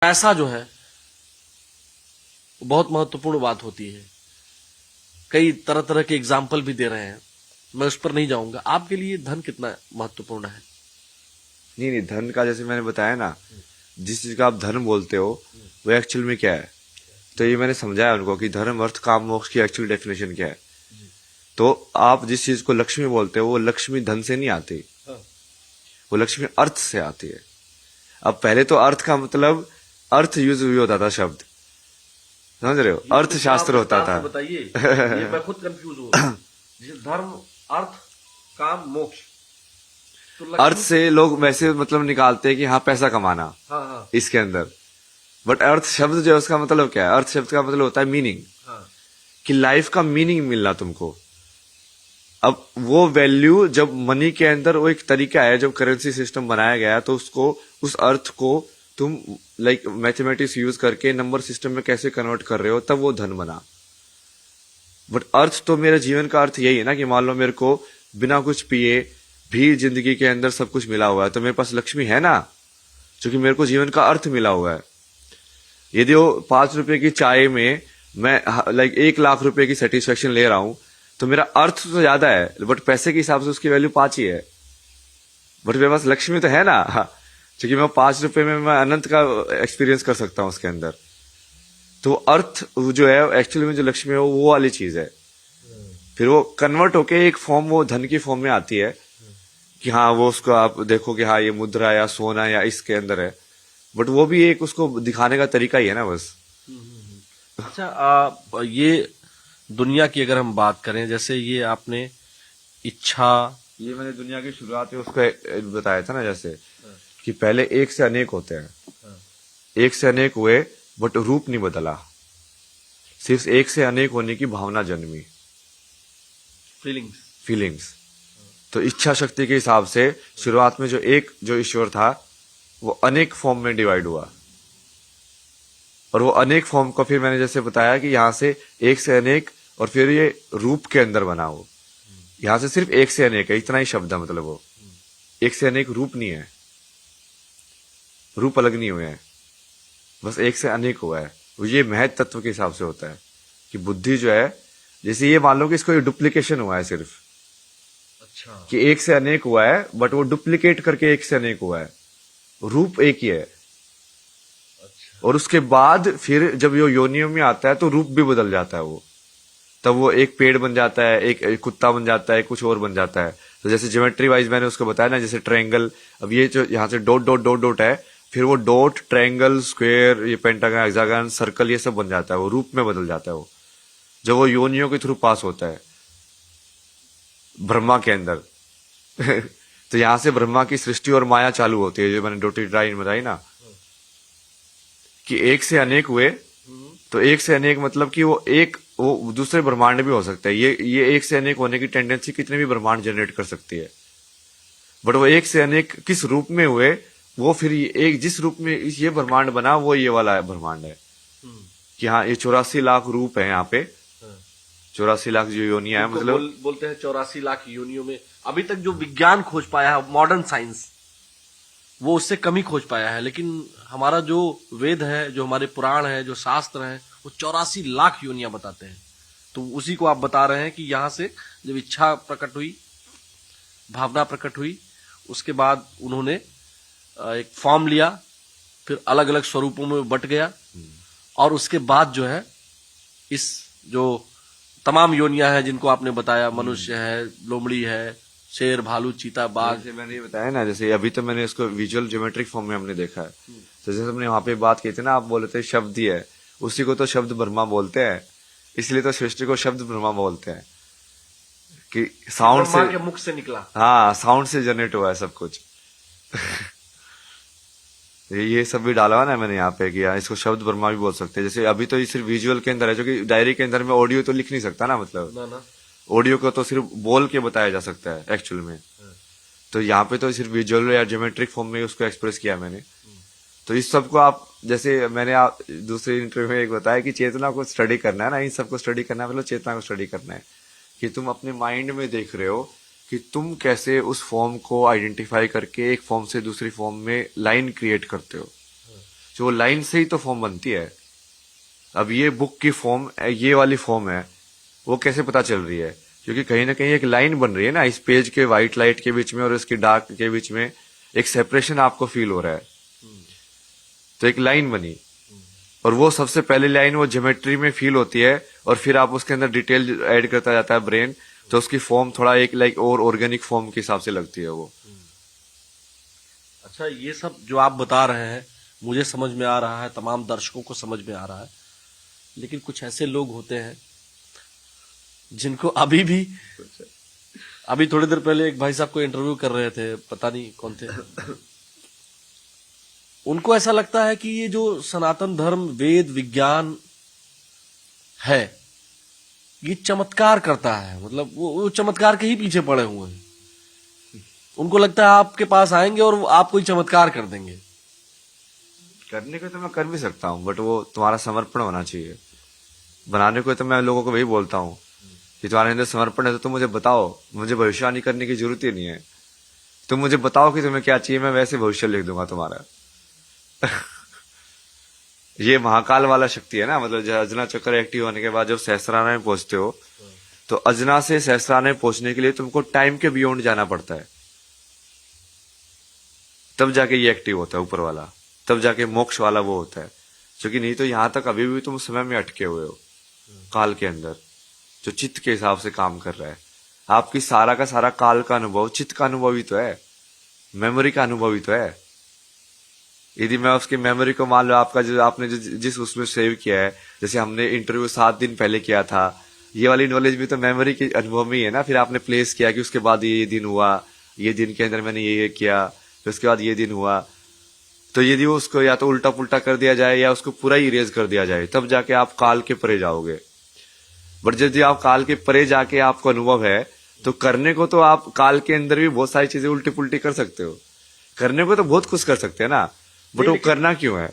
पैसा जो है वो बहुत महत्वपूर्ण बात होती है। कई तरह तरह के एग्जाम्पल भी दे रहे हैं, मैं उस पर नहीं जाऊंगा। आपके लिए धन कितना महत्वपूर्ण है? नहीं नहीं, धन का जैसे मैंने बताया ना, जिस चीज का आप धन बोलते हो वो एक्चुअल में क्या है, तो ये मैंने समझाया उनको कि धर्म अर्थ काम मोक्ष की एक्चुअल डेफिनेशन क्या है। तो आप जिस चीज को लक्ष्मी बोलते हो वो लक्ष्मी धन से नहीं आती, वो लक्ष्मी अर्थ से आती है। अब पहले तो अर्थ का मतलब अर्थ यूज हुई होता था शब्द, समझ रहे हो, अर्थशास्त्र होता था। बताइए, ये मैं खुद कंफ्यूज हूँ। जैसे धर्म, अर्थ, काम, मोक्ष, तो अर्थ से लोग वैसे मतलब निकालते हैं कि हाँ पैसा कमाना, हाँ हाँ इसके अंदर। बट अर्थ शब्द जो है उसका मतलब क्या है? अर्थ शब्द का मतलब होता है मीनिंग, हाँ कि लाइफ का मीनिंग मिलना तुमको। अब वो वैल्यू जब मनी के अंदर, वो एक तरीका है जब करेंसी सिस्टम बनाया गया, तो उसको, उस अर्थ को तुम लाइक मैथमेटिक्स यूज करके नंबर सिस्टम में कैसे कन्वर्ट कर रहे हो, तब वो धन बना। बट अर्थ तो मेरे जीवन का अर्थ यही है ना कि मान लो मेरे को बिना कुछ पिए भी जिंदगी के अंदर सब कुछ मिला हुआ है, तो मेरे पास लक्ष्मी है ना, क्योंकि मेरे को जीवन का अर्थ मिला हुआ है। यदि वो 5 रुपए की चाय में मैं लाइक 1 लाख रुपए की सेटिस्फेक्शन ले रहा हूं, तो मेरा अर्थ तो ज्यादा है, बट पैसे के हिसाब से उसकी वैल्यू 5 ही है। बट मेरे पास लक्ष्मी तो है ना, क्योंकि मैं 5 रुपए में मैं अनंत का एक्सपीरियंस कर सकता हूं उसके अंदर। तो अर्थ जो है एक्चुअली में जो लक्ष्मी है वो वाली चीज है। फिर वो कन्वर्ट होके एक फॉर्म, वो धन की फॉर्म में आती है कि हाँ वो उसको आप देखो कि हाँ ये मुद्रा या सोना या इसके अंदर है, बट वो भी एक उसको दिखाने का तरीका ही है ना बस। अच्छा, ये दुनिया की अगर हम बात करें, जैसे ये आपने इच्छा, ये मैंने दुनिया की शुरुआत में उसको बताया था ना, जैसे कि पहले एक से अनेक होते हैं, एक से अनेक हुए बट रूप नहीं बदला, सिर्फ एक से अनेक होने की भावना जन्मी, फीलिंग्स। तो इच्छा शक्ति के हिसाब से शुरुआत में जो ईश्वर था वो अनेक फॉर्म में डिवाइड हुआ, और वो अनेक फॉर्म को फिर मैंने जैसे बताया कि यहां से एक से अनेक, और फिर ये रूप के अंदर बना हो। यहां से सिर्फ एक से अनेक है, इतना ही शब्द है, मतलब वो एक से अनेक रूप नहीं है, रूप अलग नहीं हुए हैं, बस एक से अनेक हुआ है। ये महत तत्व के हिसाब से होता है कि बुद्धि जो है, जैसे ये मान लो कि इसको डुप्लीकेशन हुआ है सिर्फ, अच्छा, कि एक से अनेक हुआ है बट वो डुप्लीकेट करके एक से अनेक हुआ है, रूप एक ही है। अच्छा, और उसके बाद फिर जब ये योनियों में आता है तो रूप भी बदल जाता है, वो तब वो एक पेड़ बन जाता है, एक कुत्ता बन जाता है, कुछ और बन जाता है। तो जैसे ज्योमेट्री वाइज मैंने उसको बताया ना, जैसे ट्रायंगल, अब ये जो यहाँ से डॉट डॉट डॉट डॉट है, फिर वो डॉट, ट्रायंगल, स्क्वायर, ये पेंटागन, हेक्सागन, सर्कल, ये सब बन जाता है, वो रूप में बदल जाता है वो, जब वो योनियों के थ्रू पास होता है ब्रह्मा के अंदर। तो यहां से ब्रह्मा की सृष्टि और माया चालू होती है, जो मैंने डॉटेड लाइन बताई ना, कि एक से अनेक हुए। तो एक से अनेक मतलब कि वो दूसरे ब्रह्मांड भी हो सकता है। ये एक से अनेक होने की टेंडेंसी कितने भी ब्रह्मांड जनरेट कर सकती है, बट वो एक से अनेक किस रूप में हुए, वो फिर एक जिस रूप में ये ब्रह्मांड बना वो ये वाला ब्रह्मांड है। कि हाँ ये 84 लाख रूप है यहाँ पे, 84 लाख जो योनिया है, मतलब बोलते हैं 84 लाख योनियों में। अभी तक जो विज्ञान खोज पाया है, मॉडर्न साइंस, वो उससे कमी खोज पाया है। लेकिन हमारा जो वेद है, जो हमारे पुराण है, जो शास्त्र है, वो 84 लाख योनियां बताते हैं। तो उसी को आप बता रहे हैं कि यहां से जब इच्छा प्रकट हुई, भावना प्रकट हुई, उसके बाद उन्होंने एक फॉर्म लिया, फिर अलग अलग स्वरूपों में बट गया, और उसके बाद जो है इस जो तमाम योनियां हैं जिनको आपने बताया, मनुष्य है, लोमड़ी है, शेर, भालू, चीता, बाघ, जैसे मैंने ये बताया ना, जैसे अभी तो मैंने इसको विजुअल ज्योमेट्रिक फॉर्म में हमने देखा है। तो जैसे हमने वहां पे बात की थी ना, आप बोले थे शब्द ही है, उसी को तो शब्द ब्रह्मा बोलते हैं, इसलिए तो सृष्टि को शब्द ब्रह्मा बोलते हैं, कि साउंड से, के मुख से निकला। हाँ साउंड से जनरेट हुआ है सब कुछ। ये सब भी डाला हुआ ना मैंने यहाँ पे, किया इसको शब्द ब्रह्मा भी बोल सकते हैं। जैसे अभी तो ये सिर्फ विजुअल के अंदर है, जो कि डायरी के अंदर में ऑडियो तो लिख नहीं सकता ना, मतलब ना ऑडियो को तो सिर्फ बोल के बताया जा सकता है एक्चुअल में। तो यहाँ पे तो सिर्फ विजुअल या ज्योमेट्रिक फॉर्म में उसको एक्सप्रेस किया मैंने। तो इस सब को आप, जैसे मैंने आप दूसरे इंटरव्यू में एक बताया कि चेतना को स्टडी करना है ना, इन सबको स्टडी करना है, मतलब चेतना को स्टडी करना है, कि तुम अपने माइंड में देख रहे हो कि तुम कैसे उस फॉर्म को आइडेंटिफाई करके एक फॉर्म से दूसरी फॉर्म में लाइन क्रिएट करते हो। जो लाइन से ही तो फॉर्म बनती है। अब ये बुक की फॉर्म, ये वाली फॉर्म है, वो कैसे पता चल रही है? क्योंकि कहीं ना कहीं एक लाइन बन रही है ना, इस पेज के व्हाइट लाइट के बीच में और इसकी डार्क के बीच में एक सेपरेशन आपको फील हो रहा है, तो एक लाइन बनी। और वो सबसे पहली लाइन वो ज्योमेट्री में फील होती है, और फिर आप उसके अंदर डिटेल ऐड करता जाता है ब्रेन, तो उसकी फॉर्म थोड़ा एक लाइक और ऑर्गेनिक फॉर्म के हिसाब से लगती है वो। अच्छा, ये सब जो आप बता रहे हैं मुझे समझ में आ रहा है, तमाम दर्शकों को समझ में आ रहा है, लेकिन कुछ ऐसे लोग होते हैं जिनको अभी थोड़ी देर पहले एक भाई साहब को इंटरव्यू कर रहे थे, पता नहीं कौन थे, उनको ऐसा लगता है कि ये जो सनातन धर्म, वेद, विज्ञान है, ये चमत्कार करता है। मतलब वो चमत्कार के ही पीछे पड़े हुए हैं। उनको लगता है आपके पास आएंगे और आप कोई चमत्कार कर देंगे। करने को तो मैं कर भी सकता हूँ, बट वो तुम्हारा समर्पण होना चाहिए। बनाने को तो मैं लोगों को वही बोलता हूँ कि तुम्हारे अंदर समर्पण है तो तुम मुझे बताओ, मुझे भविष्यवाणी करने की जरूरत ही नहीं है। तुम मुझे बताओ कि तुम्हें क्या चाहिए, मैं वैसे भविष्य लिख दूंगा तुम्हारा। ये महाकाल वाला शक्ति है ना, मतलब अजना चक्र एक्टिव होने के बाद जब सहस्त्रार में पहुंचते हो, तो अजना से सहस्त्रार में पहुंचने के लिए तुमको टाइम के बियॉन्ड जाना पड़ता है, तब जाके ये एक्टिव होता है ऊपर वाला, तब जाके मोक्ष वाला वो होता है। क्योंकि नहीं तो यहां तक अभी भी तुम समय में अटके हुए हो, काल के अंदर जो चित्त के हिसाब से काम कर रहा है। आपकी सारा का सारा काल का अनुभव चित्त का अनुभव ही तो है, मेमोरी का अनुभव ही तो है। यदि मैं उसकी मेमोरी को मान लो, आपका जो आपने जिस उसमें सेव किया है, जैसे हमने इंटरव्यू 7 दिन पहले किया था, ये वाली नॉलेज भी तो मेमोरी के अनुभव में ही है ना। फिर आपने प्लेस किया कि उसके बाद ये दिन हुआ, ये दिन के अंदर मैंने ये किया, फिर उसके बाद ये दिन हुआ। तो यदि वो उसको या तो उल्टा पुल्टा कर दिया जाए या उसको पूरा ही इरेज कर दिया जाए, तब जाके आप काल के परे जाओगे। बट यदि आप काल के परे जाके आपको अनुभव है, तो करने को तो आप काल के अंदर भी बहुत सारी चीजें उल्टी पुल्टी कर सकते हो, करने को तो बहुत कुछ कर सकते हैं ना, बट वो करना क्यों है?